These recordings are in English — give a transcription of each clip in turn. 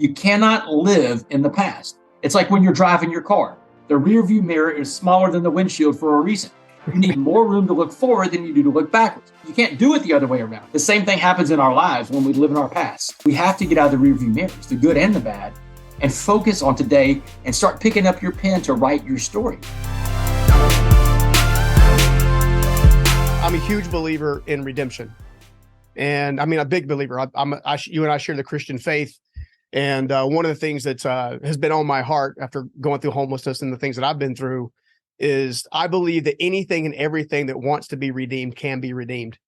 You cannot live in the past. It's like when you're driving your car. The rear view mirror is smaller than the windshield for a reason. You need more room to look forward than you do to look backwards. You can't do it the other way around. The same thing happens in our lives when we live in our past. We have to get out of the rear view mirrors, the good and the bad, and focus on today and start picking up your pen to write your story. I'm a huge believer in redemption. And I mean, a big believer. You and I share the Christian faith. And one of the things that has been on my heart after going through homelessness and the things that I've been through is I believe that anything and everything that wants to be redeemed can be redeemed.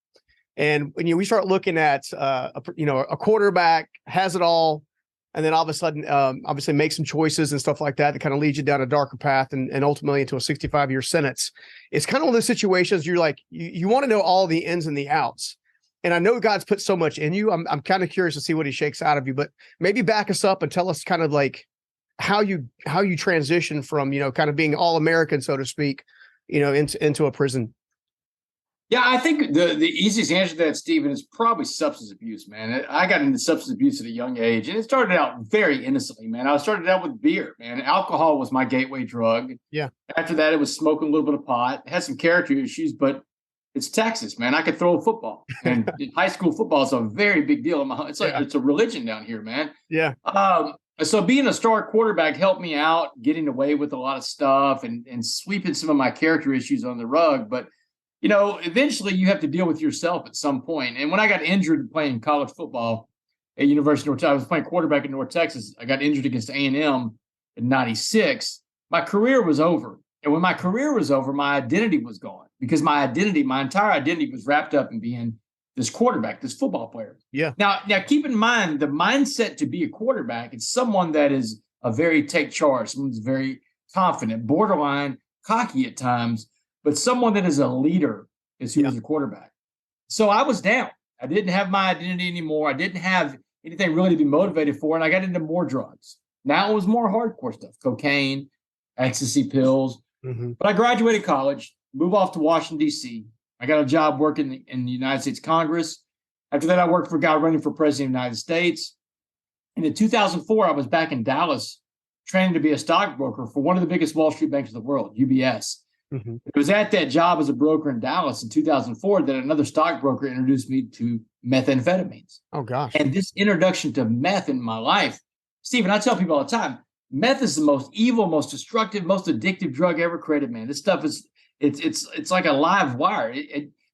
And when we start looking at a quarterback has it all, and then all of a sudden, obviously make some choices and stuff like that kind of leads you down a darker path and ultimately into a 65-year sentence. It's kind of one of those situations you're like, you want to know all the ins and the outs. And I know God's put so much in you. I'm kind of curious to see what he shakes out of you, but maybe back us up and tell us kind of like how you transition from, kind of being all-American, so to speak, into a prison. Yeah, I think the easiest answer to that, Stephen, is probably substance abuse, man. I got into substance abuse at a young age, and it started out very innocently, man. I started out with beer, man. Alcohol was my gateway drug. Yeah. After that, it was smoking a little bit of pot. It had some character issues, but it's Texas, man. I could throw a football, and high school football is a very big deal. It's like It's a religion down here, man. Yeah. So being a star quarterback helped me out, getting away with a lot of stuff and sweeping some of my character issues on the rug, but eventually you have to deal with yourself at some point. And when I got injured playing college football at University of North Texas, I was playing quarterback in North Texas. I got injured against A&M in '96. My career was over. And when my career was over, my identity was gone because my entire identity was wrapped up in being this quarterback, this football player. Yeah. Now keep in mind the mindset to be a quarterback. It's someone that is a very take charge, someone who's very confident, borderline cocky at times, but someone that is a leader is who is a quarterback. So I was down. I didn't have my identity anymore. I didn't have anything really to be motivated for, and I got into more drugs. Now it was more hardcore stuff, cocaine, ecstasy pills. Mm-hmm. But I graduated college, moved off to Washington, D.C. I got a job working in the United States Congress. After that, I worked for a guy running for president of the United States. And in 2004, I was back in Dallas training to be a stockbroker for one of the biggest Wall Street banks in the world, UBS. Mm-hmm. It was at that job as a broker in Dallas in 2004 that another stockbroker introduced me to methamphetamines. Oh, gosh. And this introduction to meth in my life, Stephen, I tell people all the time, meth is the most evil, most destructive, most addictive drug ever created, man. This stuff is, it's like a live wire.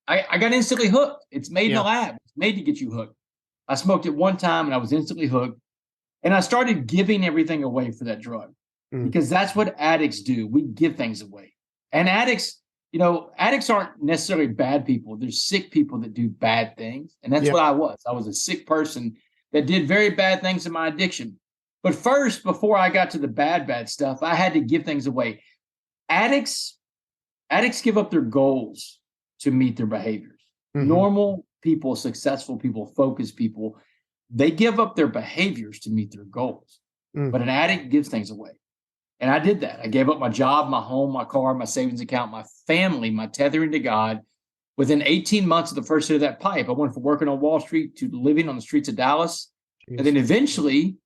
I got instantly hooked. It's made in a lab. It's made to get you hooked. I smoked it one time and I was instantly hooked. And I started giving everything away for that drug because that's what addicts do. We give things away. And addicts aren't necessarily bad people. They're sick people that do bad things. And that's what I was. I was a sick person that did very bad things in my addiction. But first, before I got to the bad stuff, I had to give things away. Addicts give up their goals to meet their behaviors. Mm-hmm. Normal people, successful people, focused people, they give up their behaviors to meet their goals. But an addict gives things away. And I did that. I gave up my job, my home, my car, my savings account, my family, my tethering to God. Within 18 months of the first hit of that pipe, I went from working on Wall Street to living on the streets of Dallas. Jeez. And then eventually,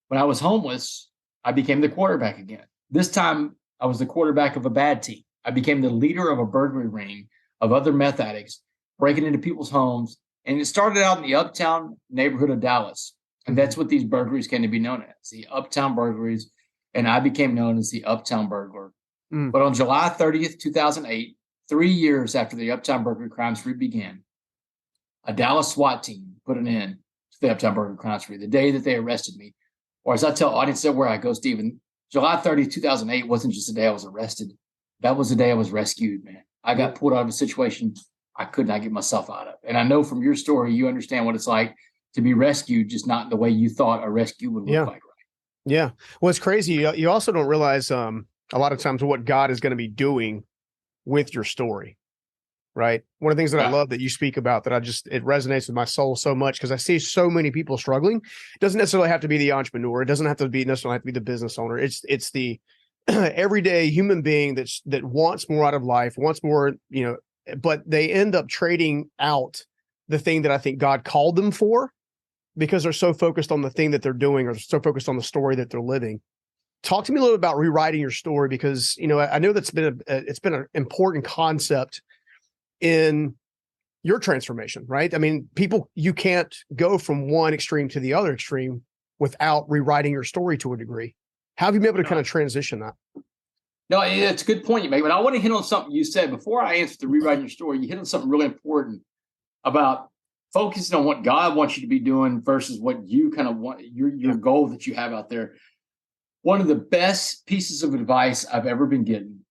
when I was homeless, I became the quarterback again. This time, I was the quarterback of a bad team. I became the leader of a burglary ring of other meth addicts, breaking into people's homes. And it started out in the uptown neighborhood of Dallas. And that's what these burglaries came to be known as, the uptown burglaries. And I became known as the Uptown Burglar. But on July 30th, 2008, 3 years after the Uptown Burglary crime spree began, a Dallas SWAT team put an end to the Uptown Burglary crime spree the day that they arrested me. Or as I tell audience everywhere I go, Stephen, July 30th, 2008 wasn't just the day I was arrested. That was the day I was rescued, man. I got pulled out of a situation I could not get myself out of. And I know from your story, you understand what it's like to be rescued, just not in the way you thought a rescue would look like. Yeah. Well, it's crazy. You also don't realize a lot of times what God is going to be doing with your story, right? One of the things that I love that you speak about that it resonates with my soul so much because I see so many people struggling. It doesn't necessarily have to be the entrepreneur. It doesn't necessarily have to be the business owner. It's the everyday human being that wants more out of life, wants more, but they end up trading out the thing that I think God called them for because they're so focused on the thing that they're doing, or so focused on the story that they're living. Talk to me a little bit about rewriting your story, because, you know, I know that's been it's been an important concept in your transformation, right? I mean, you can't go from one extreme to the other extreme without rewriting your story to a degree. How have you been able to kind of transition that? No, it's a good point you make, but I want to hit on something you said before I answer the rewriting your story. You hit on something really important about focusing on what God wants you to be doing versus what you kind of want, your goal that you have out there. One of the best pieces of advice I've ever been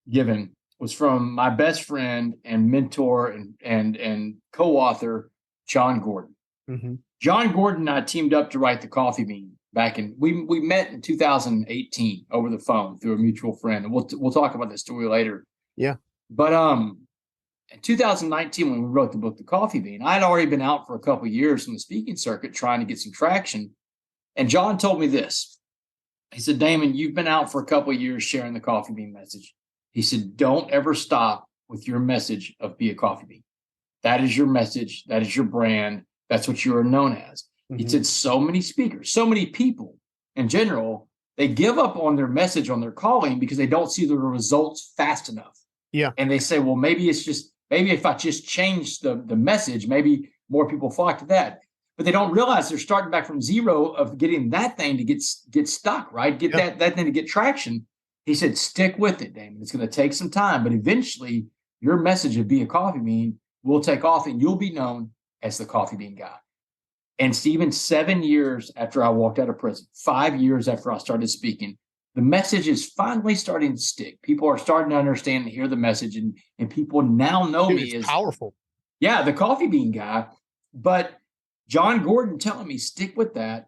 given was from my best friend and mentor and co-author, Jon Gordon. Mm-hmm. Jon Gordon and I teamed up to write The Coffee Bean we met in 2018 over the phone through a mutual friend. And we'll talk about this story later. Yeah. But in 2019, when we wrote the book, The Coffee Bean, I'd already been out for a couple of years in the speaking circuit trying to get some traction. And Jon told me this. He said, Damon, you've been out for a couple of years sharing the coffee bean message. He said, don't ever stop with your message of be a coffee bean. That is your message. That is your brand. That's what you are known as. Mm-hmm. He said, so many speakers, so many people in general, they give up on their message, on their calling, because they don't see the results fast enough. Yeah. And they say, well, maybe if I just change the message, maybe more people flock to that. But they don't realize they're starting back from zero of getting that thing to get stuck, right? Get that thing to get traction. He said, stick with it, Damon. It's going to take some time, but eventually your message of be a coffee bean will take off and you'll be known as the coffee bean guy. And Stephen, 7 years after I walked out of prison, 5 years after I started speaking, the message is finally starting to stick. People are starting to understand and hear the message, and people now know me as powerful. Yeah, the coffee bean guy. But Jon Gordon telling me stick with that.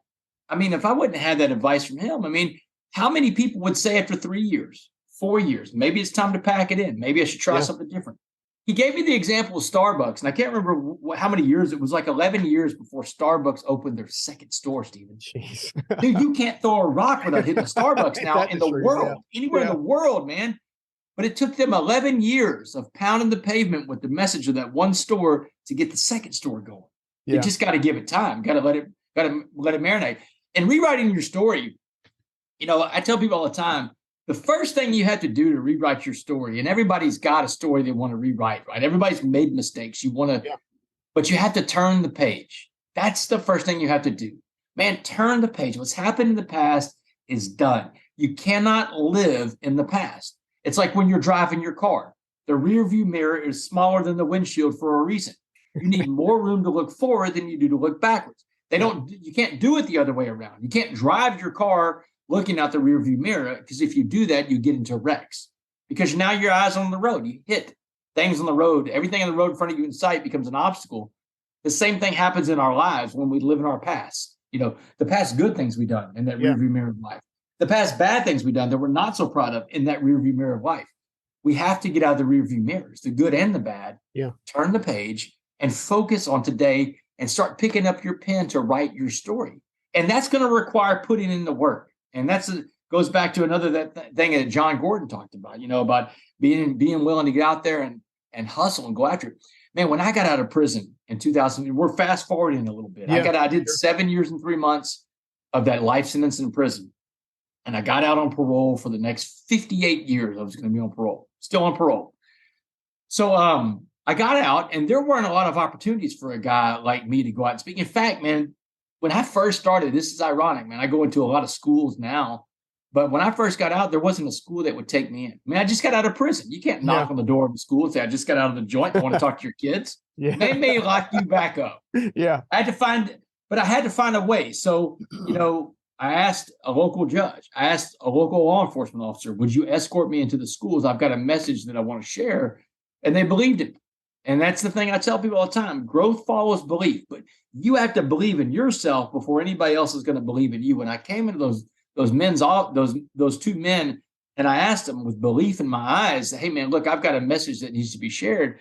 I mean, if I wouldn't have had that advice from him, I mean, how many people would say after 3 years, 4 years, maybe it's time to pack it in. Maybe I should try something different. He gave me the example of Starbucks, and I can't remember how many years. It was like 11 years before Starbucks opened their second store, Stephen. Jeez. Dude, you can't throw a rock without hitting a Starbucks now in the world, anywhere in the world, man. But it took them 11 years of pounding the pavement with the message of that one store to get the second store going. You just got to give it time. Got to let it marinate. And rewriting your story, you know, I tell people all the time, the first thing you have to do to rewrite your story, and everybody's got a story they want to rewrite, right? Everybody's made mistakes. But you have to turn the page. That's the first thing you have to do. Man, turn the page. What's happened in the past is done. You cannot live in the past. It's like when you're driving your car. The rear view mirror is smaller than the windshield for a reason. You need more room to look forward than you do to look backwards. You can't do it the other way around. You can't drive your car looking out the rearview mirror, because if you do that, you get into wrecks. Because now your eyes on the road, you hit things on the road. Everything on the road in front of you in sight becomes an obstacle. The same thing happens in our lives when we live in our past. You know, the past good things we've done in that rearview mirror of life. The past bad things we've done that we're not so proud of in that rearview mirror of life. We have to get out of the rearview mirrors, the good and the bad. Yeah. Turn the page and focus on today and start picking up your pen to write your story. And that's going to require putting in the work. And goes back to another thing that Jon Gordon talked about, you know, about being willing to get out there and hustle and go after it. Man, when I got out of prison in 2000, we're fast forwarding a little bit. Yeah. I did 7 years and 3 months of that life sentence in prison. And I got out on parole for the next 58 years. I was going to be on parole, still on parole. So I got out, and there weren't a lot of opportunities for a guy like me to go out and speak. In fact, man, when I first started, this is ironic, man. I go into a lot of schools now, but when I first got out, there wasn't a school that would take me in. I mean, I just got out of prison. You can't knock on the door of the school and say, I just got out of the joint. I want to talk to your kids. They may lock you back up. Yeah. I had to find a way. So, you know, I asked a local judge, I asked a local law enforcement officer, would you escort me into the schools? I've got a message that I want to share. And they believed it. And that's the thing I tell people all the time. Growth follows belief, but you have to believe in yourself before anybody else is going to believe in you. When I came into those two men, and I asked them with belief in my eyes, hey man, look, I've got a message that needs to be shared.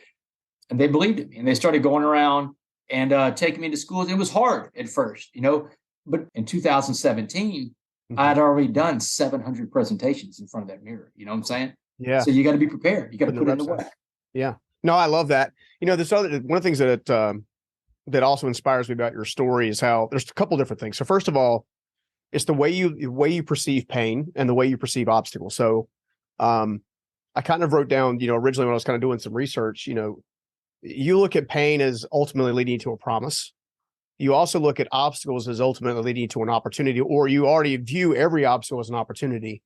And they believed it. And they started going around and taking me to schools. It was hard at first, you know, but in 2017, I had already done 700 presentations in front of that mirror. You know what I'm saying? Yeah. So you got to be prepared. You got to put in the work. Yeah. No, I love that. You know, one of the things that that also inspires me about your story is how there's a couple different things. So first of all, it's the way you perceive pain and the way you perceive obstacles. So I kind of wrote down, originally when I was kind of doing some research, you look at pain as ultimately leading to a promise. You also look at obstacles as ultimately leading to an opportunity, or you already view every obstacle as an opportunity.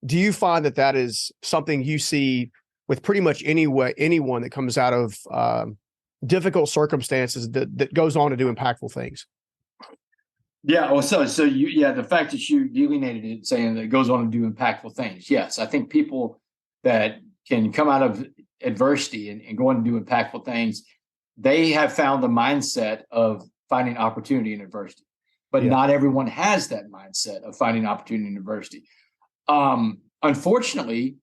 Do you find that that is something you see with pretty much anyone that comes out of difficult circumstances that goes on to do impactful things? Yeah. Well, the fact that you delineated it saying that it goes on to do impactful things. Yes. I think people that can come out of adversity and go on to do impactful things, they have found the mindset of finding opportunity in adversity, but not everyone has that mindset of finding opportunity in adversity. Unfortunately,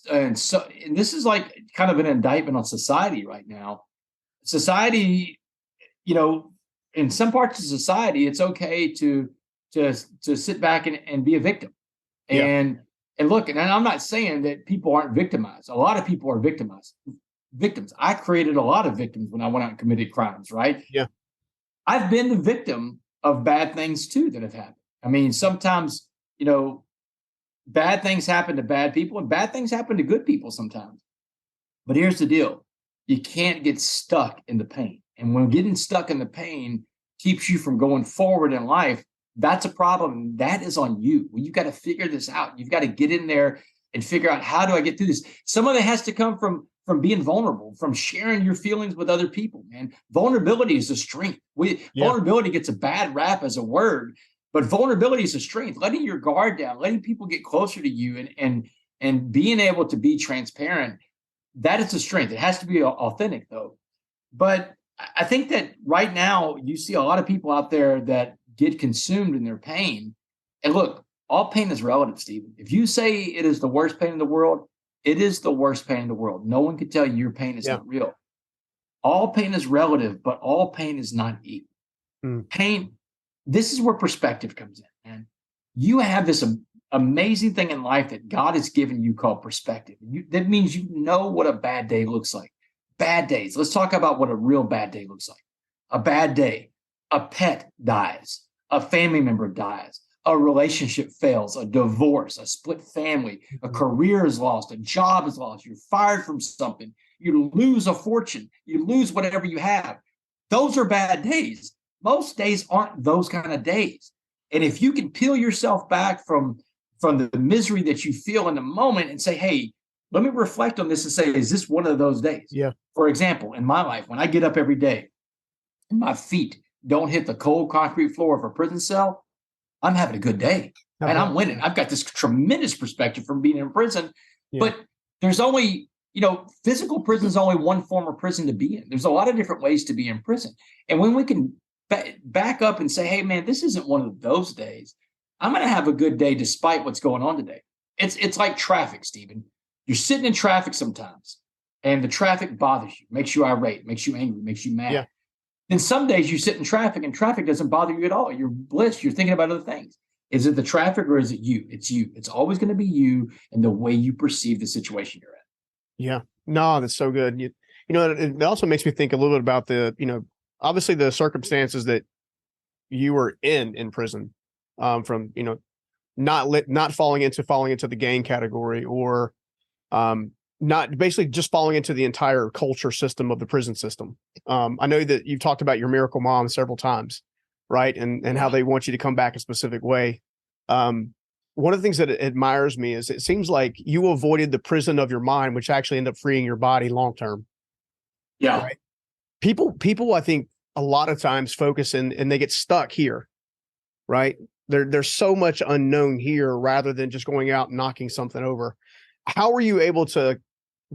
and this is like kind of an indictment on society right now. Society, in some parts of society, it's okay to sit back and be a victim. And look, and I'm not saying that people aren't victimized. A lot of people are victimized. Victims. I created a lot of victims when I went out and committed crimes, right? Yeah. I've been the victim of bad things too that have happened. I mean, sometimes, bad things happen to bad people and bad things happen to good people sometimes. But here's the deal. You can't get stuck in the pain. And when getting stuck in the pain keeps you from going forward in life, that's a problem. That is on you. Well, you got to figure this out. You've got to get in there and figure out, how do I get through this? Some of it has to come from being vulnerable, from sharing your feelings with other people, man. Vulnerability is a strength. Vulnerability gets a bad rap as a word, but vulnerability is a strength. Letting your guard down, letting people get closer to you and being able to be transparent, that is a strength. It has to be authentic though. But I think that right now you see a lot of people out there that get consumed in their pain. And look, all pain is relative, Stephen. If you say it is the worst pain in the world, it is the worst pain in the world. No one can tell you your pain is not real. All pain is relative, but all pain is not equal. Pain, this is where perspective comes in, man. You have this amazing thing in life that God has given you called perspective. That means you know what a bad day looks like. Bad days. Let's talk about what a real bad day looks like. A bad day. A pet dies. A family member dies. A relationship fails. A divorce. A split family. A career is lost. A job is lost. You're fired from something. You lose a fortune. You lose whatever you have. Those are bad days. Most days aren't those kind of days. And if you can peel yourself back from the misery that you feel in the moment and say, hey, let me reflect on this and say, is this one of those days? Yeah. For example, in my life, when I get up every day and my feet don't hit the cold concrete floor of a prison cell, I'm having a good day. And I'm winning. I've got this tremendous perspective from being in prison. But there's only, physical prison is only one form of prison to be in. There's a lot of different ways to be in prison. And when we can back up and say, hey, man, this isn't one of those days, I'm going to have a good day despite what's going on today. It's like traffic, Stephen. You're sitting in traffic sometimes and the traffic bothers you, makes you irate, makes you angry, makes you mad. Yeah. Then some days you sit in traffic and traffic doesn't bother you at all. You're bliss. You're thinking about other things. Is it the traffic or is it you? It's you. It's always going to be you and the way you perceive the situation you're in. Yeah. No, that's so good. It also makes me think a little bit about obviously the circumstances that you were in prison, from, not falling into the gang category or, not basically just falling into the entire culture system of the prison system. I know that you've talked about your miracle mom several times, right? And how they want you to come back a specific way. One of the things that admires me is it seems like you avoided the prison of your mind, which actually ended up freeing your body long-term. Yeah. Right? People, I think a lot of times focus and they get stuck here, right? There's so much unknown here rather than just going out and knocking something over. How were you able to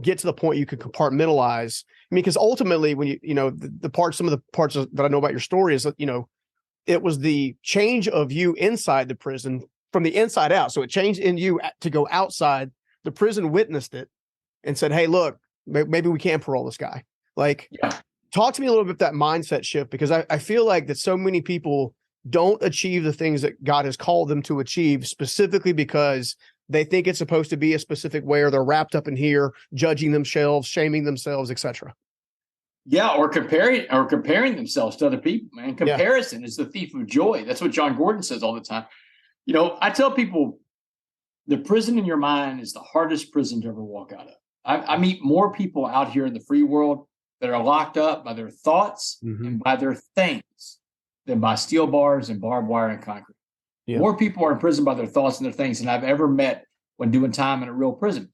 get to the point you could compartmentalize? I mean, because ultimately when some of the parts that I know about your story is that, it was the change of you inside the prison from the inside out. So it changed in you to go outside. The prison witnessed it and said, hey, look, maybe we can parole this guy. Talk to me a little bit about that mindset shift, because I feel like that so many people don't achieve the things that God has called them to achieve specifically because they think it's supposed to be a specific way, or they're wrapped up in here, judging themselves, shaming themselves, etc. Yeah, or comparing themselves to other people, man. Yeah. Comparison is the thief of joy. That's what John Gordon says all the time. You know, I tell people the prison in your mind is the hardest prison to ever walk out of. I meet more people out here in the free world that are locked up by their thoughts and by their things than by steel bars and barbed wire and concrete. Yeah. More people are in prison by their thoughts and their things than I've ever met when doing time in a real prison.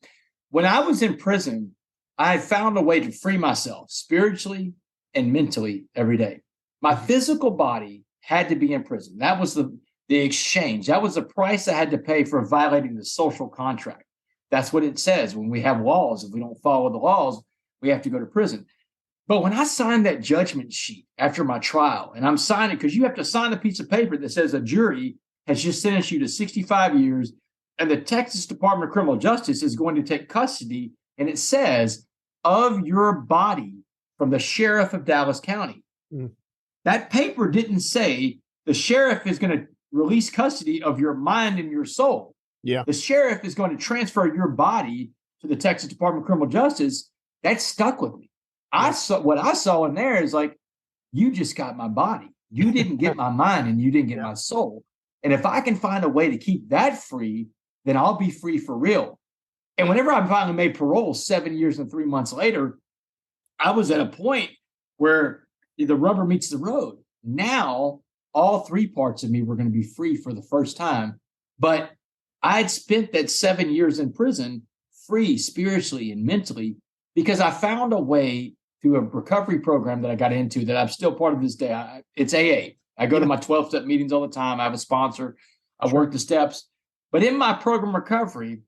When I was in prison, I found a way to free myself spiritually and mentally every day. My physical body had to be in prison. That was the exchange. That was the price I had to pay for violating the social contract. That's what it says when we have laws. If we don't follow the laws, we have to go to prison. But when I signed that judgment sheet after my trial, and I'm signing because you have to sign a piece of paper that says a jury has just sentenced you to 65 years, and the Texas Department of Criminal Justice is going to take custody, and it says, of your body from the sheriff of Dallas County. That paper didn't say the sheriff is going to release custody of your mind and your soul. Yeah. The sheriff is going to transfer your body to the Texas Department of Criminal Justice. That stuck with me. I saw what I saw in there is like, you just got my body. You didn't get my mind and you didn't get my soul. And if I can find a way to keep that free, then I'll be free for real. And whenever I finally made parole 7 years and 3 months later, I was at a point where the rubber meets the road. Now, all three parts of me were going to be free for the first time. But I'd spent that 7 years in prison free spiritually and mentally because I found a way through a recovery program that I got into that I'm still part of this day. It's AA. I go to my 12-step meetings all the time. I have a sponsor. I work the steps. But in my program recovery,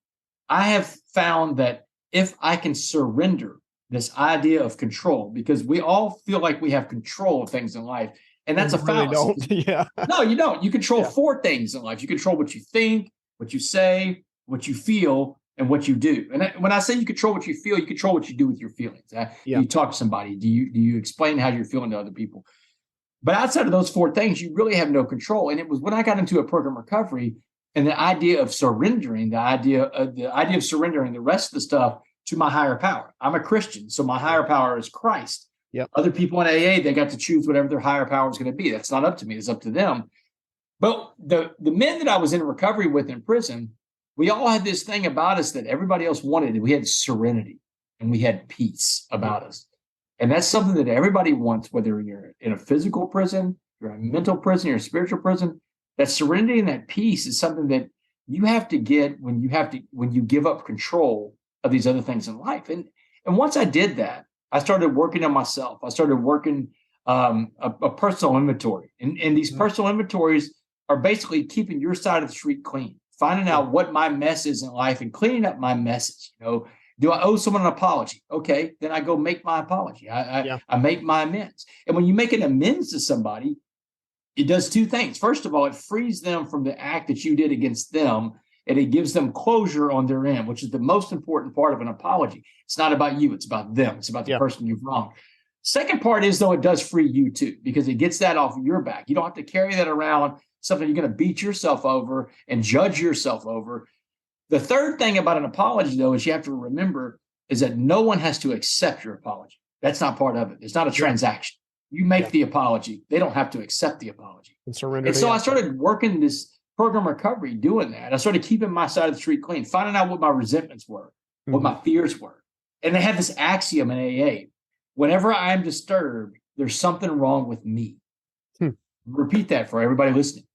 I have found that if I can surrender this idea of control, because we all feel like we have control of things in life, and that's a fallacy. Don't. Yeah. No, you don't. You control four things in life. You control what you think, what you say, what you feel, and what you do. And when I say you control what you feel, you control what you do with your feelings. You talk to somebody. Do you explain how you're feeling to other people? But outside of those four things, you really have no control. And it was when I got into a program recovery and the idea of surrendering, the idea of surrendering the rest of the stuff to my higher power. I'm a Christian, so my higher power is Christ. Yep. Other people in AA, they got to choose whatever their higher power is going to be. That's not up to me. It's up to them. But the men that I was in recovery with in prison, we all had this thing about us that everybody else wanted. We had serenity and we had peace about us. And that's something that everybody wants, whether you're in a physical prison, you're in a mental prison, you're in a spiritual prison. That serenity and that peace is something that you have to get when you give up control of these other things in life. And once I did that, I started working on myself. I started working a personal inventory. And these personal inventories are basically keeping your side of the street clean, finding out what my mess is in life and cleaning up my message. Do I owe someone an apology? Okay, then I go make my apology. I make my amends. And when you make an amends to somebody, it does two things. First of all, it frees them from the act that you did against them, and it gives them closure on their end, which is the most important part of an apology. It's not about you. It's about them. It's about the person you've wronged. Second part is, though, it does free you too, because it gets that off of your back. You don't have to carry that around, something you're going to beat yourself over and judge yourself over. The third thing about an apology, though, is you have to remember is that no one has to accept your apology. That's not part of it. It's not a transaction. You make the apology. They don't have to accept the apology. And surrender. And so I started working this program recovery doing that. I started keeping my side of the street clean, finding out what my resentments were, what my fears were. And they have this axiom in AA. Whenever I'm disturbed, there's something wrong with me. Repeat that for everybody listening.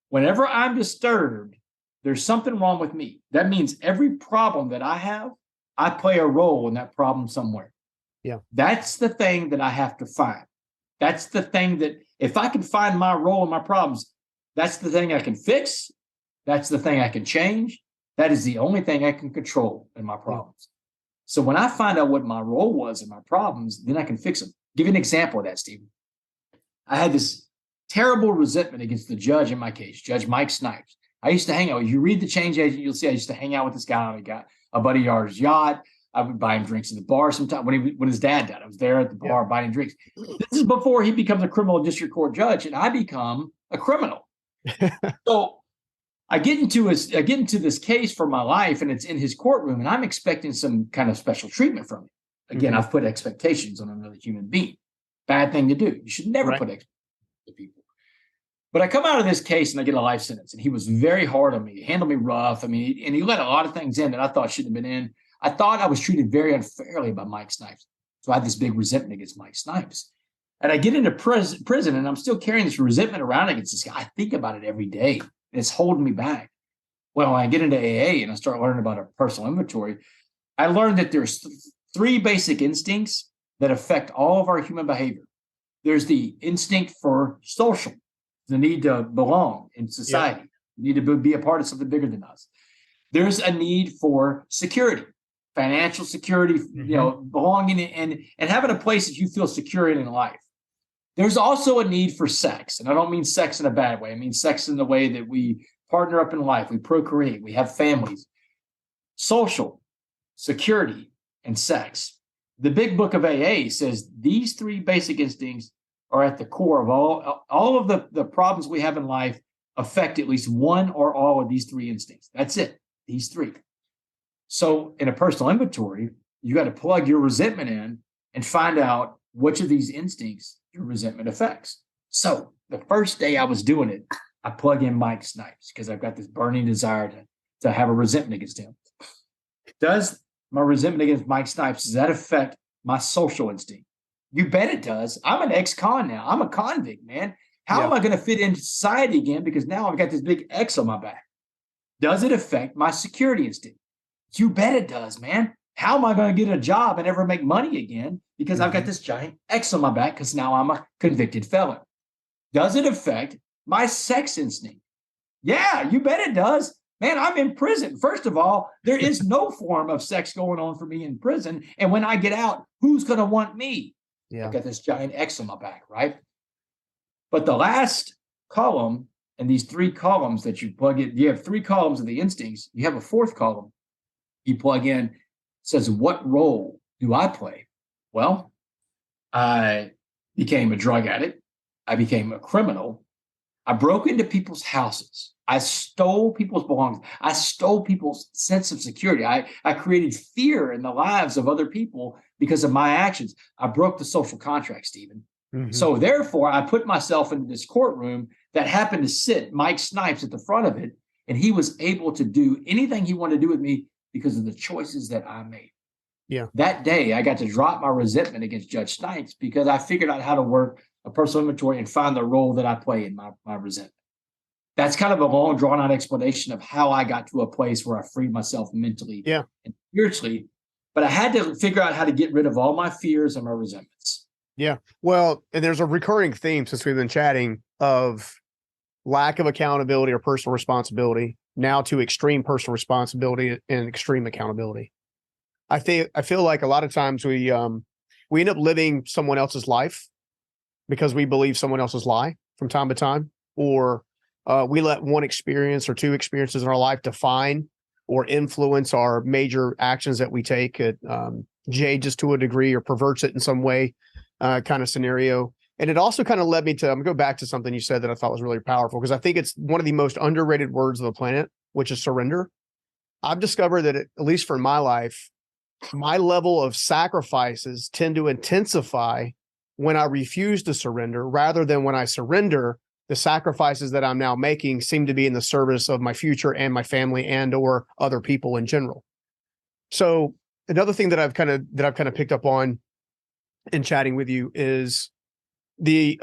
Whenever I'm disturbed, there's something wrong with me. That means every problem that I have, I play a role in that problem somewhere. Yeah. That's the thing that I have to find. That's the thing that if I can find my role in my problems, that's the thing I can fix. That's the thing I can change. That is the only thing I can control in my problems. So when I find out what my role was in my problems, then I can fix them. Give you an example of that, Stephen. I had this terrible resentment against the judge in my case, Judge Mike Snipes. I used to hang out. If you read the change agent, you'll see I used to hang out with this guy. I got a buddy of ours yacht. I would buy him drinks at the bar sometime. When his dad died, I was there at the bar buying him drinks. This is before he becomes a criminal district court judge, and I become a criminal. So I get into this case for my life, and it's in his courtroom, and I'm expecting some kind of special treatment from him. Again, I've put expectations on another human being. Bad thing to do. You should never put expectations on people. But I come out of this case and I get a life sentence, and he was very hard on me. He handled me rough. I mean, and he let a lot of things in that I thought shouldn't have been in. I thought I was treated very unfairly by Mike Snipes. So I had this big resentment against Mike Snipes. And I get into prison and I'm still carrying this resentment around against this guy. I think about it every day, and it's holding me back. Well, when I get into AA and I start learning about a personal inventory, I learned that there's three basic instincts that affect all of our human behavior. There's the instinct for social, the need to belong in society, need to be a part of something bigger than us. There's a need for security, financial security, belonging and having a place that you feel secure in life. There's also a need for sex. And I don't mean sex in a bad way. I mean sex in the way that we partner up in life, we procreate, we have families. Social, security, and sex. The big book of AA says these three basic instincts are at the core of all of the problems we have in life affect at least one or all of these three instincts. That's it, these three. So in a personal inventory, you got to plug your resentment in and find out which of these instincts your resentment affects. So the first day I was doing it, I plug in Mike Snipes because I've got this burning desire to have a resentment against him. Does my resentment against Mike Snipes, does that affect my social instinct? You bet it does. I'm an ex-con now. I'm a convict, man. How am I going to fit into society again? Because now I've got this big X on my back. Does it affect my security instinct? You bet it does, man. How am I going to get a job and ever make money again? Because I've got this giant X on my back because now I'm a convicted felon. Does it affect my sex instinct? Yeah, you bet it does. Man, I'm in prison. First of all, there is no form of sex going on for me in prison. And when I get out, who's going to want me? Yeah. I've got this giant X on my back, right? But the last column and these three columns that you plug in, you have three columns of the instincts. You have a fourth column you plug in, says, what role do I play? Well, I became a drug addict. I became a criminal. I broke into people's houses. I stole people's belongings. I stole people's sense of security. I created fear in the lives of other people because of my actions. I broke the social contract, Stephen. So therefore, I put myself into this courtroom that happened to sit Mike Snipes at the front of it, and he was able to do anything he wanted to do with me because of the choices that I made. Yeah. That day, I got to drop my resentment against Judge Snipes because I figured out how to work a personal inventory and find the role that I play in my resentment. That's kind of a long, drawn-out explanation of how I got to a place where I freed myself mentally and spiritually. But I had to figure out how to get rid of all my fears and my resentments. Yeah. Well, and there's a recurring theme since we've been chatting of lack of accountability or personal responsibility, now to extreme personal responsibility and extreme accountability. I feel like a lot of times we end up living someone else's life because we believe someone else's lie from time to time, or we let one experience or two experiences in our life define or influence our major actions that we take. It jades us to a degree or perverts it in some way, kind of scenario. And it also kind of led me to, I'm going to go back to something you said that I thought was really powerful, because I think it's one of the most underrated words of the planet, which is surrender. I've discovered that, at least for my life, my level of sacrifices tend to intensify when I refuse to surrender, rather than when I surrender. The sacrifices that I'm now making seem to be in the service of my future and my family and or other people in general. So another thing that I've kind of picked up on in chatting with you is the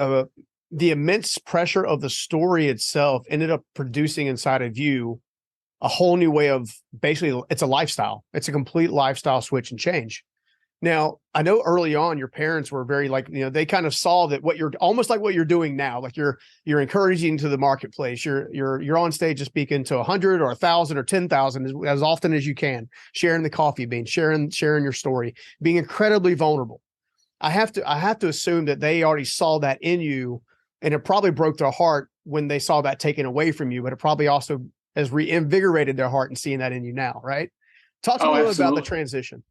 immense pressure of the story itself ended up producing inside of you a whole new way of, basically, it's a lifestyle. It's a complete lifestyle switch and change. Now, I know early on your parents were very, like, they kind of saw that what you're almost like what you're doing now, like you're encouraging to the marketplace. You're on stage to speaking to 100 or 1,000 or 10,000 as often as you can, sharing the coffee bean, sharing your story, being incredibly vulnerable. I have to assume that they already saw that in you, and it probably broke their heart when they saw that taken away from you, but it probably also has reinvigorated their heart in seeing that in you now, right? Talk to me a little about the transition.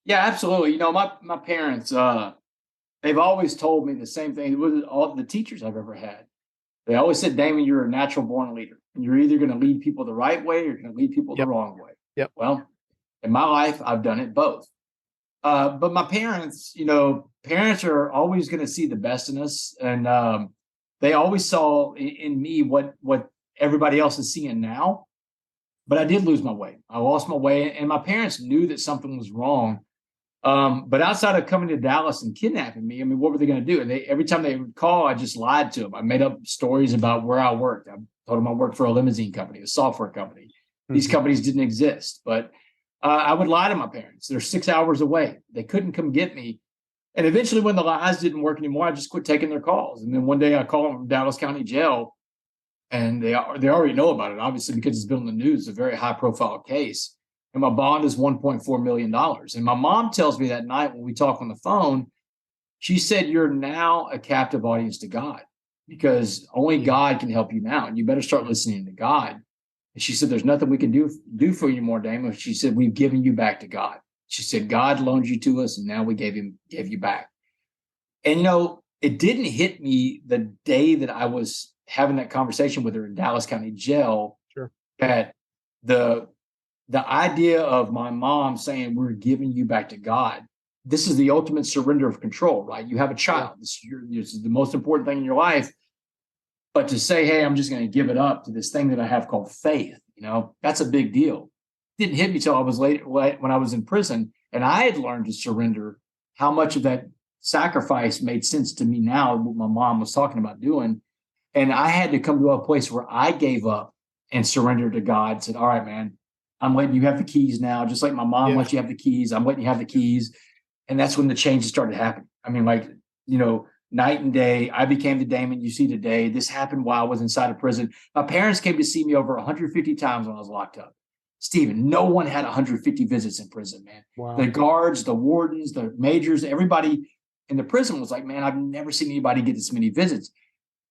Yeah, absolutely. My parents, they've always told me the same thing with all the teachers I've ever had. They always said, Damon, you're a natural born leader. And you're either going to lead people the right way or you're going to lead people the wrong way. Well, in my life, I've done it both. But my parents, parents are always going to see the best in us. And they always saw in me what everybody else is seeing now. But I did lose my way. I lost my way. And my parents knew that something was wrong. But outside of coming to Dallas and kidnapping me, I mean, what were they going to do? And every time they would call, I just lied to them. I made up stories about where I worked. I told them I worked for a limousine company, a software company. These companies didn't exist, but I would lie to my parents. They're 6 hours away. They couldn't come get me. And eventually when the lies didn't work anymore, I just quit taking their calls. And then one day I call them from Dallas County Jail, and they already know about it, obviously, because it's been on the news. It's a very high profile case. And my bond is $1.4 million. And my mom tells me that night when we talk on the phone, she said, "You're now a captive audience to God, because only God can help you now. And you better start listening to God." And she said, "There's nothing we can do for you anymore, Damon." She said, "We've given you back to God." She said, "God loaned you to us, and now we gave you back." And, it didn't hit me the day that I was having that conversation with her in Dallas County Jail, that the idea of my mom saying, "We're giving you back to God." This is the ultimate surrender of control, right? You have a child. This is the most important thing in your life. But to say, "Hey, I'm just going to give it up to this thing that I have called faith," that's a big deal. It didn't hit me till I was late when I was in prison, and I had learned to surrender. How much of that sacrifice made sense to me now, what my mom was talking about doing. And I had to come to a place where I gave up and surrendered to God, said, "All right, man, I'm letting you have the keys now. Just like my mom lets you have the keys, I'm letting you have the keys." And that's when the changes started happening. I mean, night and day. I became the Damon you see today. This happened while I was inside of prison. My parents came to see me over 150 times when I was locked up. Stephen, no one had 150 visits in prison, man. Wow. The guards, the wardens, the majors, everybody in the prison was like, "Man, I've never seen anybody get this many visits."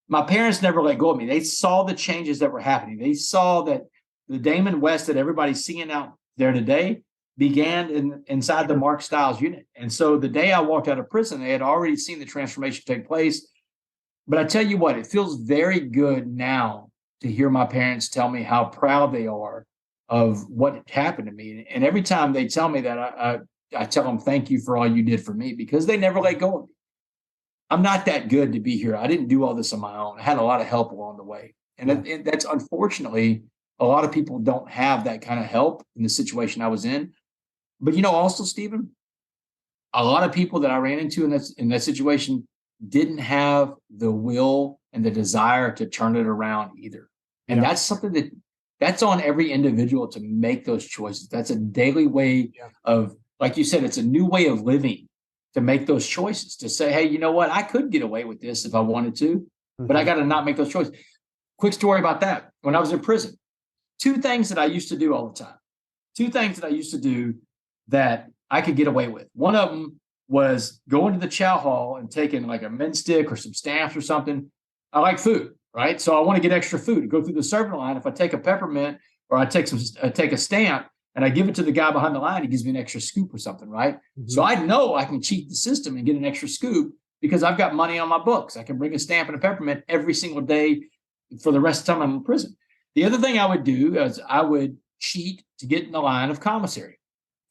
My parents never let go of me. They saw the changes that were happening. They saw that the Damon West that everybody's seeing out there today began inside the Mark Stiles unit. And so the day I walked out of prison, they had already seen the transformation take place. But I tell you what, it feels very good now to hear my parents tell me how proud they are of what happened to me. And every time they tell me that, I tell them, "Thank you for all you did for me," because they never let go of me. I'm not that good to be here. I didn't do all this on my own. I had a lot of help along the way. And that's unfortunately, a lot of people don't have that kind of help in the situation I was in. But, also, Stephen, a lot of people that I ran into in that situation didn't have the will and the desire to turn it around either. And that's something that's on every individual to make those choices. That's a daily way of, like you said, it's a new way of living, to make those choices, to say, "Hey, you know what? I could get away with this if I wanted to, but I got to not make those choices." Quick story about that. When I was in prison, two things that I used to do all the time, that I could get away with. One of them was going to the chow hall and taking like a mint stick or some stamps or something. I like food, right? So I want to get extra food. Go through the serving line. If I take a peppermint or I take a stamp and I give it to the guy behind the line, he gives me an extra scoop or something, right? Mm-hmm. So I know I can cheat the system and get an extra scoop because I've got money on my books. I can bring a stamp and a peppermint every single day for the rest of the time I'm in prison. The other thing I would do is I would cheat to get in the line of commissary.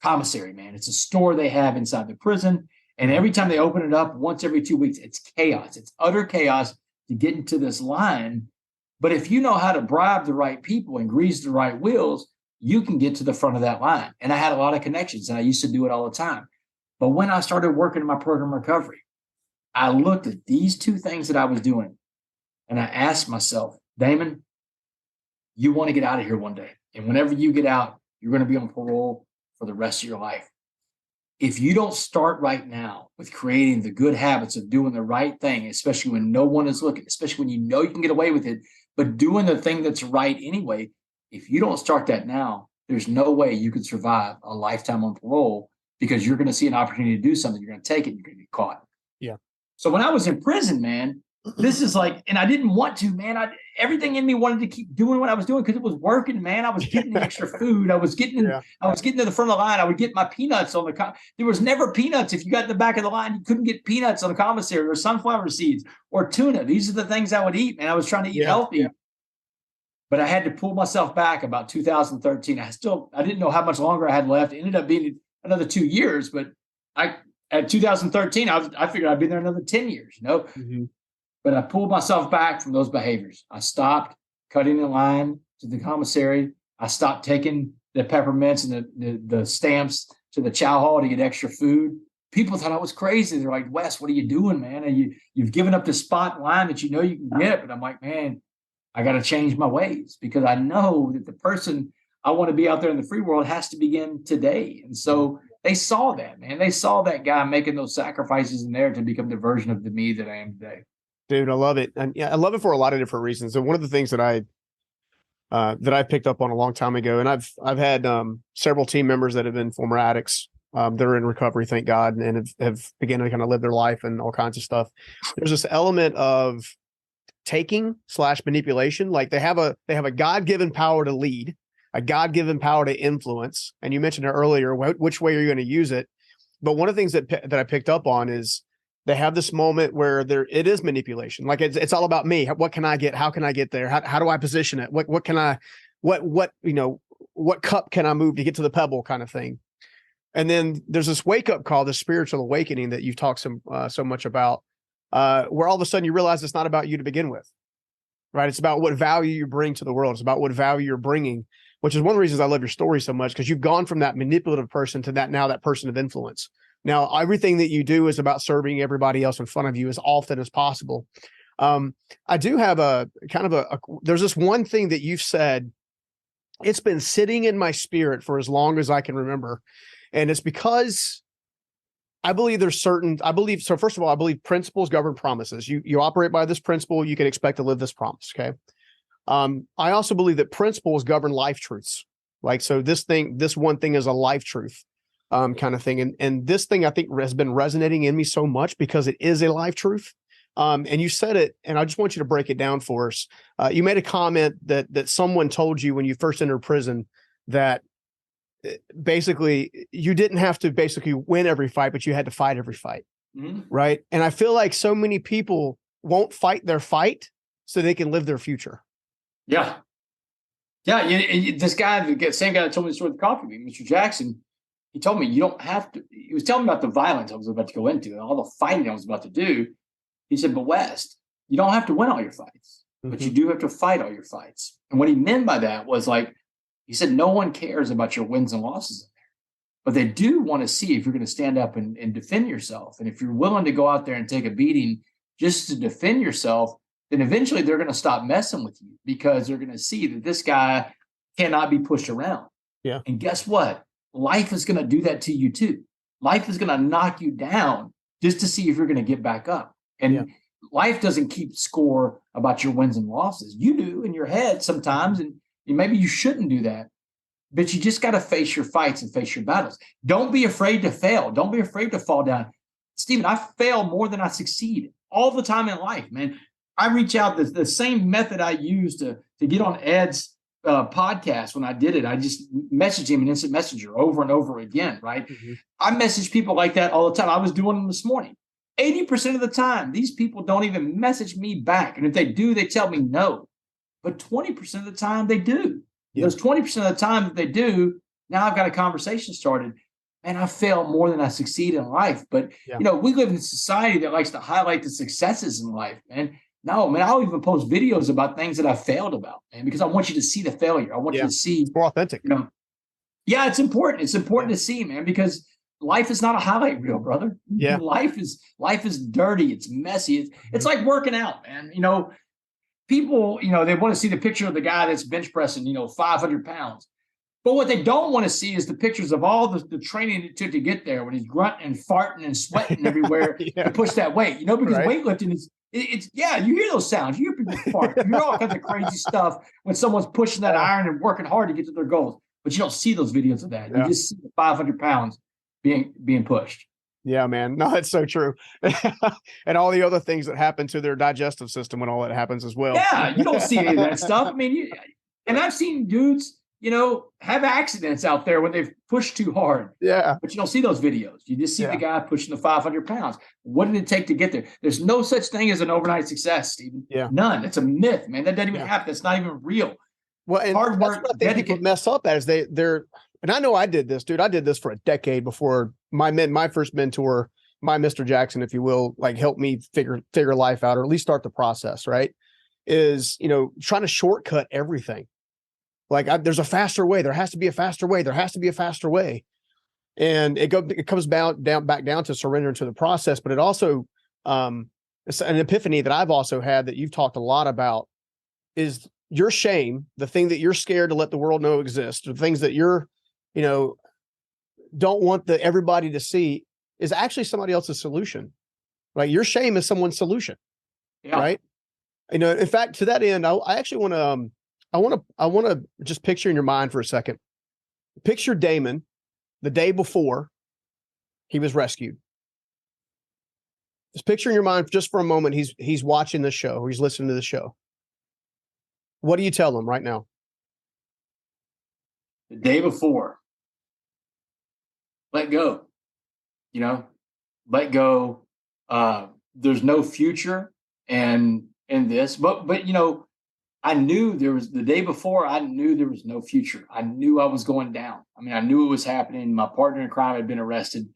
Commissary, man, it's a store they have inside the prison. And every time they open it up, once every 2 weeks, it's chaos. It's utter chaos to get into this line. But if you know how to bribe the right people and grease the right wheels, you can get to the front of that line. And I had a lot of connections, and I used to do it all the time. But when I started working in my program recovery, I looked at these two things that I was doing, and I asked myself, "Damon, you want to get out of here one day. And whenever you get out, you're going to be on parole for the rest of your life. If you don't start right now with creating the good habits of doing the right thing, especially when no one is looking, especially when you know you can get away with it, but doing the thing that's right anyway, if you don't start that now, there's no way you can survive a lifetime on parole, because you're going to see an opportunity to do something. You're going to take it. You're going to get caught." Yeah. So when I was in prison, man, this is like, and I didn't want to, man. Everything in me wanted to keep doing what I was doing because it was working, man. I was getting the extra food. I was getting to the front of the line. I would get my peanuts on there was never peanuts. If you got in the back of the line, you couldn't get peanuts on the commissary, or sunflower seeds or tuna. These are the things I would eat, man. I was trying to eat healthy. But I had to pull myself back about 2013. I didn't know how much longer I had left. It ended up being another 2 years, but at 2013, I figured I'd be there another 10 years, Mm-hmm. but I pulled myself back from those behaviors. I stopped cutting in line to the commissary. I stopped taking the peppermints and the stamps to the chow hall to get extra food. People thought I was crazy. They're like, Wes, what are you doing, man? And you've given up the spot in line that you know you can get. But I'm like, man, I got to change my ways, because I know that the person I want to be out there in the free world has to begin today. And so they saw that, man. They saw that guy making those sacrifices in there to become the version of the me that I am today. Dude, I love it. And yeah, I love it for a lot of different reasons. And one of the things that I picked up on a long time ago, and I've had several team members that have been former addicts. They're in recovery, thank God, and have begun to kind of live their life and all kinds of stuff. There's this element of taking / manipulation. Like they have a God-given power to lead, a God-given power to influence. And you mentioned it earlier, which way are you going to use it? But one of the things that I picked up on is they have this moment where it is manipulation. Like it's all about me. What can I get? How can I get there? How do I position it? What cup can I move to get to the pebble, kind of thing. And then there's this wake up call, this spiritual awakening that you've talked so much about, where all of a sudden you realize it's not about you to begin with, right? It's about what value you bring to the world. It's about what value you're bringing, which is one of the reasons I love your story so much, because you've gone from that manipulative person to that person of influence. Now, everything that you do is about serving everybody else in front of you as often as possible. I do have there's this one thing that you've said. It's been sitting in my spirit for as long as I can remember. And it's because I believe so first of all, I believe principles govern promises. You operate by this principle, you can expect to live this promise. Okay. I also believe that principles govern life truths. Like, so this one thing is a life truth, kind of thing. And this thing I think has been resonating in me so much because it is a life truth. And you said it, and I just want you to break it down for us. You made a comment that someone told you when you first entered prison that basically you didn't have to basically win every fight, but you had to fight every fight. Mm-hmm. Right. And I feel like so many people won't fight their fight so they can live their future. Yeah. Yeah. This guy, the same guy that told me the story of the coffee bean, Mr. Jackson, he told me you don't have to, he was telling me about the violence I was about to go into and all the fighting I was about to do. He said, but West, you don't have to win all your fights, but you do have to fight all your fights. And what he meant by that was, like, he said, no one cares about your wins and losses in there, but they do want to see if you're going to stand up and defend yourself. And if you're willing to go out there and take a beating just to defend yourself, then eventually they're going to stop messing with you, because they're going to see that this guy cannot be pushed around. Yeah. And guess what? Life is going to do that to you too. Life is going to knock you down just to see if you're going to get back up. And life doesn't keep score about your wins and losses. You do in your head sometimes, and maybe you shouldn't do that. But you just got to face your fights and face your battles. Don't be afraid to fail. Don't be afraid to fall down. Stephen, I fail more than I succeed all the time in life, man. I reach out the same method I used to get on Ed's podcast. When I did it, I just messaged him in instant messenger over and over again, right? Mm-hmm. I message people like that all the time. I was doing them this morning. 80% of the time, these people don't even message me back. And if they do, they tell me no. But 20% of the time, they do. Yeah. Those 20% of the time that they do, now I've got a conversation started. Man, I fail more than I succeed in life. But, we live in a society that likes to highlight the successes in life, man. No, man, I'll even post videos about things that I failed about, man, because I want you to see the failure. I want you to see. It's more authentic. Yeah, it's important. It's important to see, man, because life is not a highlight reel, brother. Yeah. Life is dirty. It's messy. It's like working out, man. People, they want to see the picture of the guy that's bench pressing, 500 pounds. But what they don't want to see is the pictures of all the training it took to get there, when he's grunting and farting and sweating everywhere to push that weight, because weightlifting is, you hear those sounds. You hear people fart. You hear all kinds of crazy stuff when someone's pushing that iron and working hard to get to their goals. But you don't see those videos of that. You just see the 500 pounds being pushed. Yeah, man. No, that's so true. And all the other things that happen to their digestive system when all that happens as well. Yeah, you don't see any of that stuff. I mean, and I've seen dudes, have accidents out there when they've pushed too hard. Yeah. But you don't see those videos. You just see the guy pushing the 500 pounds. What did it take to get there? There's no such thing as an overnight success, Stephen. Yeah. None. It's a myth, man. That doesn't even happen. That's not even real. Well, and hard work. That's what people mess up at is they're, and I know I did this, dude. I did this for a decade before my first mentor, my Mr. Jackson, if you will, like helped me figure life out, or at least start the process, right? Is, trying to shortcut everything. Like there's a faster way. There has to be a faster way. There has to be a faster way. And it comes back down to surrendering to the process. But it also, it's an epiphany that I've also had that you've talked a lot about is your shame, the thing that you're scared to let the world know exists, the things that you're, don't want everybody to see is actually somebody else's solution. Like your shame is someone's solution. Yeah. Right. In fact, to that end, I actually want to just picture in your mind for a second. Picture Damon the day before he was rescued. Just picture in your mind just for a moment. He's watching the show, or he's listening to the show. What do you tell him right now? The day before, let go, let go. There's no future in this, but I knew the day before, I knew there was no future. I knew I was going down. I mean, I knew it was happening. My partner in crime had been arrested.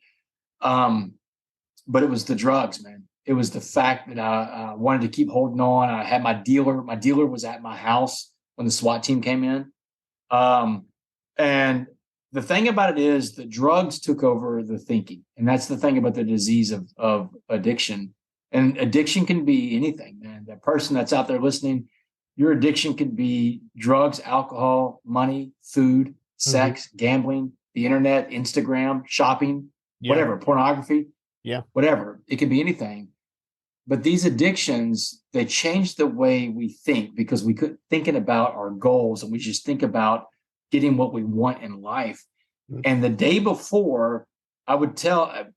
But it was the drugs, man. It was the fact that I wanted to keep holding on. I had my dealer. My dealer was at my house when the SWAT team came in. And the thing about it is the drugs took over the thinking. And that's the thing about the disease of addiction. And addiction can be anything, man. That person that's out there listening, your addiction could be drugs, alcohol, money, food, sex, gambling, the internet, Instagram, shopping, whatever, pornography, whatever. It could be anything. But these addictions, they change the way we think because we quit thinking about our goals and we just think about getting what we want in life. And the day before, I would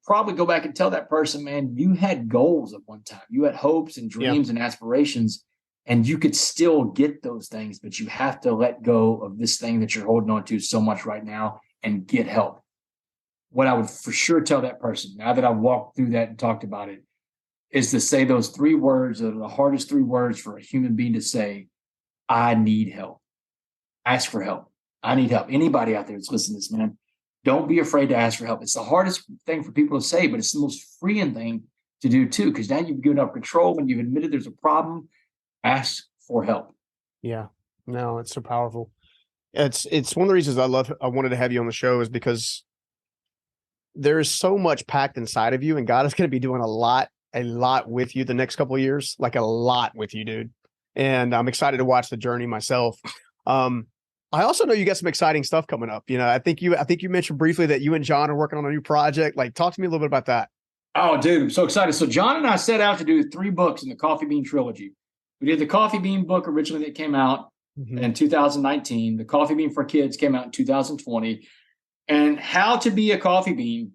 probably go back and tell that person, man, you had goals at one time. You had hopes and dreams and aspirations. And you could still get those things, but you have to let go of this thing that you're holding on to so much right now and get help. What I would for sure tell that person, now that I've walked through that and talked about it, is to say those 3 words that are the hardest 3 words for a human being to say: I need help. Ask for help. I need help. Anybody out there that's listening to this, man, don't be afraid to ask for help. It's the hardest thing for people to say, but it's the most freeing thing to do too, because now you've given up control and you've admitted there's a problem. Ask for help. Yeah, no, it's so powerful. It's one of the reasons I wanted to have you on the show is because there's so much packed inside of you, and God is going to be doing a lot with you the next couple of years, like a lot with you, dude. And I'm excited to watch the journey myself. I also know you got some exciting stuff coming up. I think you mentioned briefly that you and John are working on a new project. Like, talk to me a little bit about that. Oh, dude, I'm so excited. So John and I set out to do 3 books in the Coffee Bean trilogy. We did the Coffee Bean book originally that came out in 2019. The Coffee Bean for Kids came out in 2020. And How to Be a Coffee Bean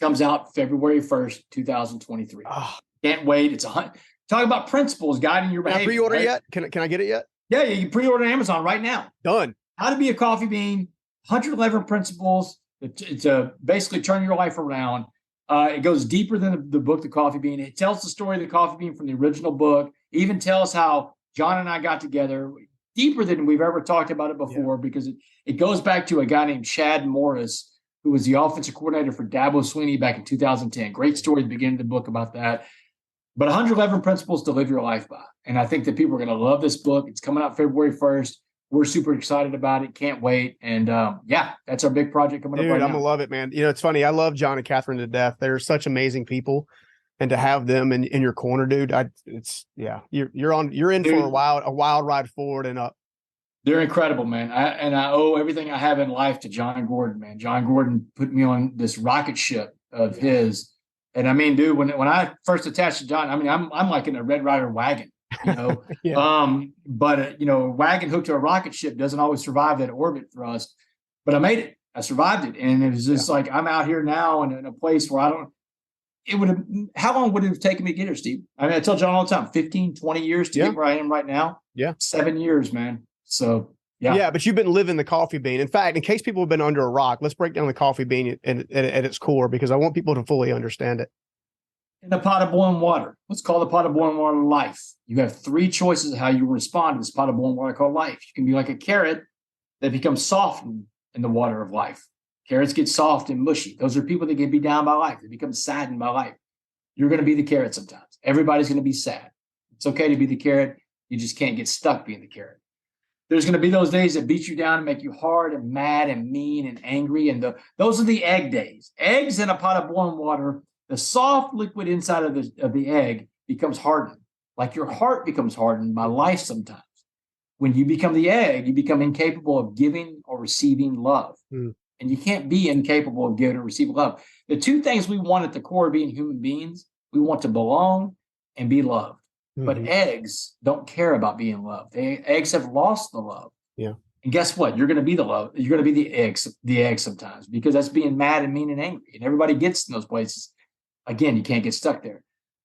comes out February 1st, 2023. Oh, can't wait. Talk about principles guiding your behavior. Can I pre-order yet? Can I get it yet? Yeah, you can pre-order on Amazon right now. Done. How to Be a Coffee Bean, 111 principles to basically turn your life around. It goes deeper than the book, The Coffee Bean. It tells the story of the coffee bean from the original book. It even tells how John and I got together, deeper than we've ever talked about it before, because it goes back to a guy named Chad Morris, who was the offensive coordinator for Dabo Swinney back in 2010. Great story at the beginning of the book about that. But 111 principles to live your life by. And I think that people are going to love this book. It's coming out February 1st. We're super excited about it. Can't wait. And that's our big project coming up right now. I'm going to love it, man. It's funny. I love John and Catherine to death. They're such amazing people. And to have them in your corner, dude, you're in for a wild ride forward and up. They're incredible, man. I owe everything I have in life to Jon Gordon, man. Jon Gordon put me on this rocket ship of his. And I mean, dude, when I first attached to John, I mean, I'm like in a Red Ryder wagon, but a wagon hooked to a rocket ship doesn't always survive that orbit thrust, but I made it. I survived it. And it was just like, I'm out here now in a place where how long would it have taken me to get here, Steve? I mean, I tell John all the time, 15, 20 years to get where I am right now. Yeah. 7 years, man. So, yeah. Yeah, but you've been living the coffee bean. In fact, in case people have been under a rock, let's break down the coffee bean at its core, because I want people to fully understand it. In a pot of boiling water. Let's call the pot of boiling water life. You have 3 choices of how you respond to this pot of boiling water called life. You can be like a carrot that becomes softened in the water of life. Carrots get soft and mushy. Those are people that get beat down by life. They become saddened by life. You're going to be the carrot sometimes. Everybody's going to be sad. It's okay to be the carrot. You just can't get stuck being the carrot. There's going to be those days that beat you down and make you hard and mad and mean and angry. And those are the egg days. Eggs in a pot of boiling water, the soft liquid inside of the egg becomes hardened. Like your heart becomes hardened by life sometimes. When you become the egg, you become incapable of giving or receiving love. And you can't be incapable of giving or receiving love. The two things we want at the core of being human beings, we want to belong and be loved. But eggs don't care about being loved. Eggs have lost the love. Yeah. And guess what? You're going to be the love. You're going to be the egg sometimes, because that's being mad and mean and angry. And everybody gets in those places. Again, you can't get stuck there.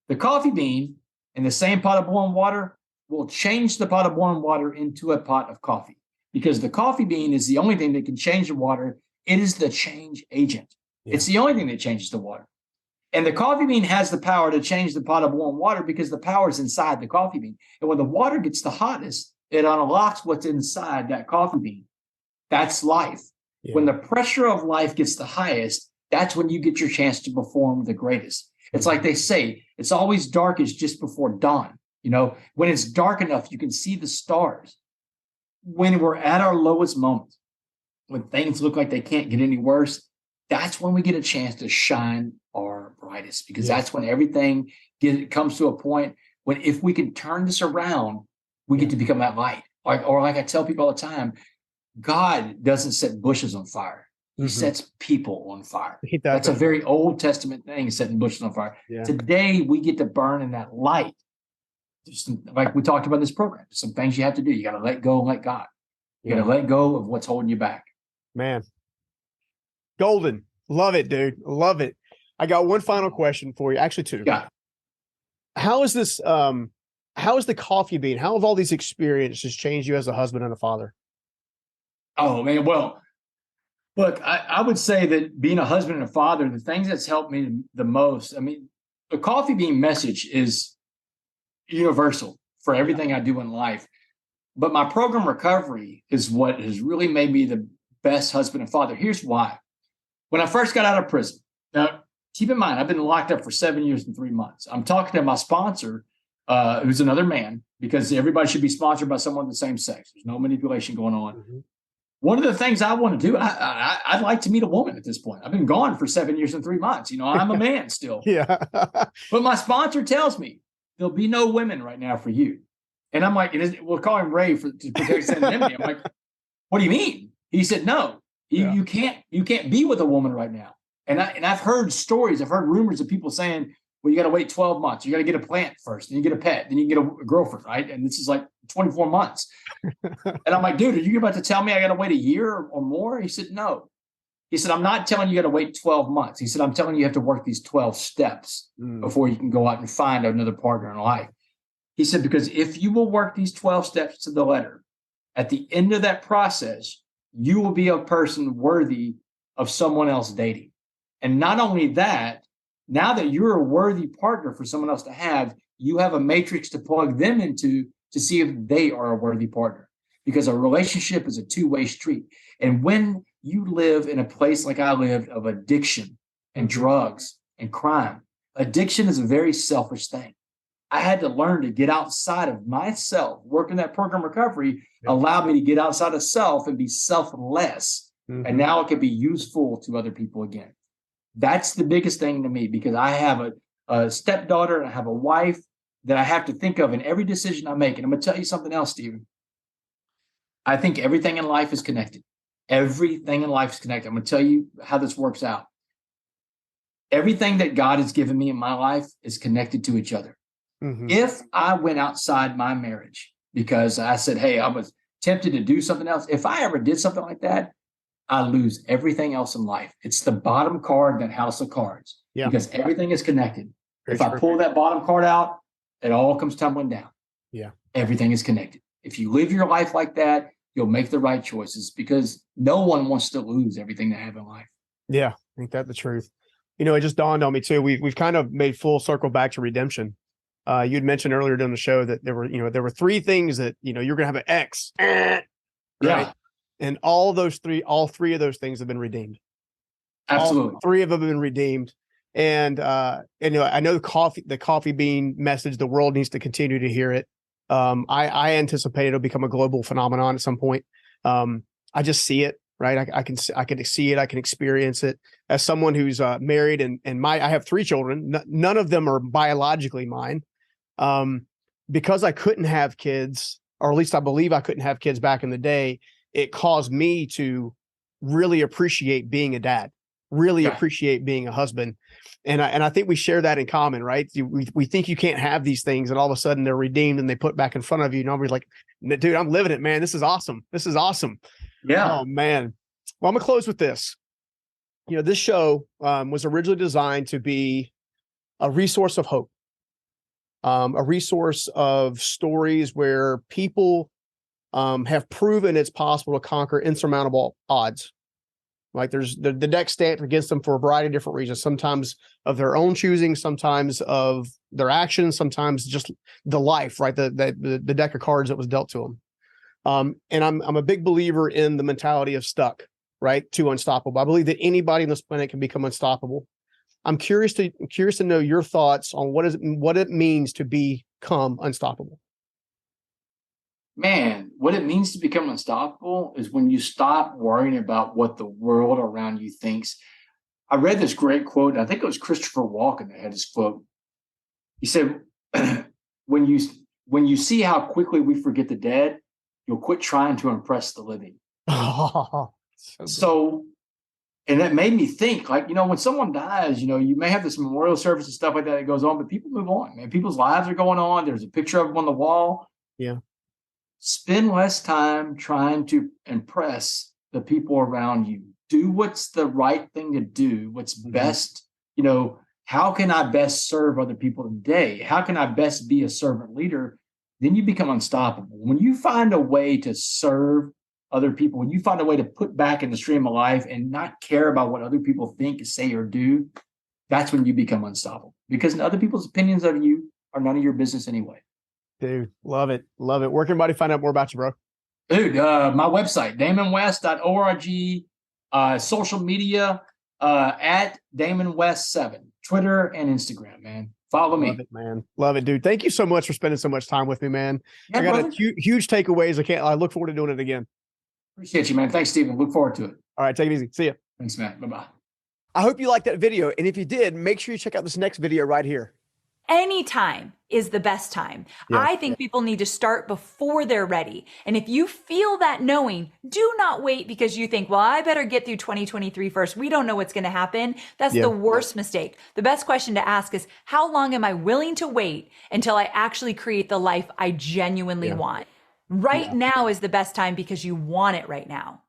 The coffee bean in the same pot of boiling water will change the pot of boiling water into a pot of coffee, because the coffee bean is the only thing that can change the water. It is the change agent. Yeah. It's the only thing that changes the water. And the coffee bean has the power to change the pot of boiling water because the power is inside the coffee bean. And when the water gets the hottest, it unlocks what's inside that coffee bean. That's life. Yeah. When the pressure of life gets the highest, that's when you get your chance to perform the greatest. It's like they say, it's always darkest just before dawn. You know, when it's dark enough, you can see the stars. When we're at our lowest moment, when things look like they can't get any worse, that's when we get a chance to shine our brightest, because that's when everything comes to a point when, if we can turn this around, we get to become that light. Or like I tell people all the time, God doesn't set bushes on fire. He sets people on fire. That's a very Old Testament thing, setting bushes on fire. Yeah. Today, we get to burn in that light. Just like we talked about in this program, some things you have to do. You got to let go and let God. You got to let go of what's holding you back. Man. Golden. Love it, dude. Love it. I got one final question for you. Actually, two. Yeah. How is this, how is the coffee bean? How have all these experiences changed you as a husband and a father? Oh, man. Well, look, I would say that being a husband and a father, the things that's helped me the most, I mean, the coffee bean message is universal for everything I do in life. But my program recovery is what has really made me the best husband and father. Here's why. When I first got out of prison, now keep in mind, I've been locked up for 7 years and 3 months. I'm talking to my sponsor, who's another man, because everybody should be sponsored by someone of the same sex. There's no manipulation going on. One of the things I want to do, I'd like to meet a woman at this point. I've been gone for 7 years and 3 months. You know, I'm a man still. Yeah. But my sponsor tells me there'll be no women right now for you. And I'm like, we'll call him Ray to protect anonymity. I'm like, what do you mean? He said, no, you can't be with a woman right now. And I've heard stories, I've heard rumors of people saying, well, you got to wait 12 months. You got to get a plant first, then you get a pet, then you get a girlfriend, right? And this is like 24 months. And I'm like, dude, are you about to tell me I got to wait a year or more? He said, no. He said, I'm not telling you got to wait 12 months. He said, I'm telling you have to work these 12 steps before you can go out and find another partner in life. He said, because if you will work these 12 steps to the letter, at the end of that process, you will be a person worthy of someone else dating. And not only that, now that you're a worthy partner for someone else to have, you have a matrix to plug them into to see if they are a worthy partner. Because a relationship is a two-way street. And when you live in a place like I lived of addiction and drugs and crime, addiction is a very selfish thing. I had to learn to get outside of myself. Working that program recovery allowed me to get outside of self and be selfless. And now it can be useful to other people again. That's the biggest thing to me, because I have a stepdaughter and I have a wife that I have to think of in every decision I make. And I'm going to tell you something else, Stephen. I think everything in life is connected. Everything in life is connected. I'm going to tell you how this works out. Everything that God has given me in my life is connected to each other. If I went outside my marriage because I said, hey, I was tempted to do something else, if I ever did something like that, I lose everything else in life. It's the bottom card, that house of cards, because everything is connected. If I pull that bottom card out, it all comes tumbling down. Yeah. Everything is connected. If you live your life like that, you'll make the right choices, because no one wants to lose everything they have in life. Yeah, I think that's the truth. You know, it just dawned on me too. We've kind of made full circle back to redemption. You'd mentioned earlier during the show that there were three things that, you're going to have an X, right? And all three of those things have been redeemed. All Absolutely. three of them have been redeemed. And I know the coffee bean message, the world needs to continue to hear it. I anticipate it'll become a global phenomenon at some point. I just see it, right? I can see it. I can experience it as someone who's married and I have 3 children. None of them are biologically mine. Because I couldn't have kids, or at least I believe I couldn't have kids back in the day, it caused me to really appreciate being a dad, really appreciate being a husband. And I think we share that in common, right? We think you can't have these things, and all of a sudden they're redeemed and they put back in front of you. And nobody's like, dude, I'm living it, man. This is awesome. This is awesome. Yeah. Oh, man. Well, I'm going to close with this. This show was originally designed to be a resource of hope, a resource of stories where people have proven it's possible to conquer insurmountable odds. Like there's the deck stacked against them for a variety of different reasons, sometimes of their own choosing, sometimes of their actions, sometimes just the life, right? The deck of cards that was dealt to them. And I'm a big believer in the mentality of stuck, right? To unstoppable. I believe that anybody on this planet can become unstoppable. I'm curious to know your thoughts on what it means to become unstoppable. Man, what it means to become unstoppable is when you stop worrying about what the world around you thinks. I read this great quote, and I think it was Christopher Walken that had this quote. He said, when you see how quickly we forget the dead, you'll quit trying to impress the living. So, and that made me think, like, when someone dies, you may have this memorial service and stuff like that goes on, but people move on, man. People's lives are going on. There's a picture of them on the wall. Yeah. Spend less time trying to impress the people around you. Do what's the right thing to do, what's best. How can I best serve other people today? How can I best be a servant leader? Then you become unstoppable. When you find a way to serve other people, when you find a way to put back in the stream of life and not care about what other people think, say, or do, that's when you become unstoppable. Because other people's opinions of you are none of your business anyway. Dude, love it. Love it. Where can everybody find out more about you, bro? Dude, my website, damonwest.org, social media, at DamonWest7, Twitter and Instagram, man. Follow me. Love it, man. Love it, dude. Thank you so much for spending so much time with me, man. Yeah, I got huge takeaways. I look forward to doing it again. Appreciate you, man. Thanks, Stephen. Look forward to it. All right, take it easy. See ya. Thanks, man. Bye-bye. I hope you liked that video. And if you did, make sure you check out this next video right here. Anytime is the best time. Yeah. I think people need to start before they're ready. And if you feel that knowing, do not wait because you think, well, I better get through 2023 first. We don't know what's going to happen. That's the worst mistake. The best question to ask is, how long am I willing to wait until I actually create the life I genuinely want? Right now is the best time because you want it right now.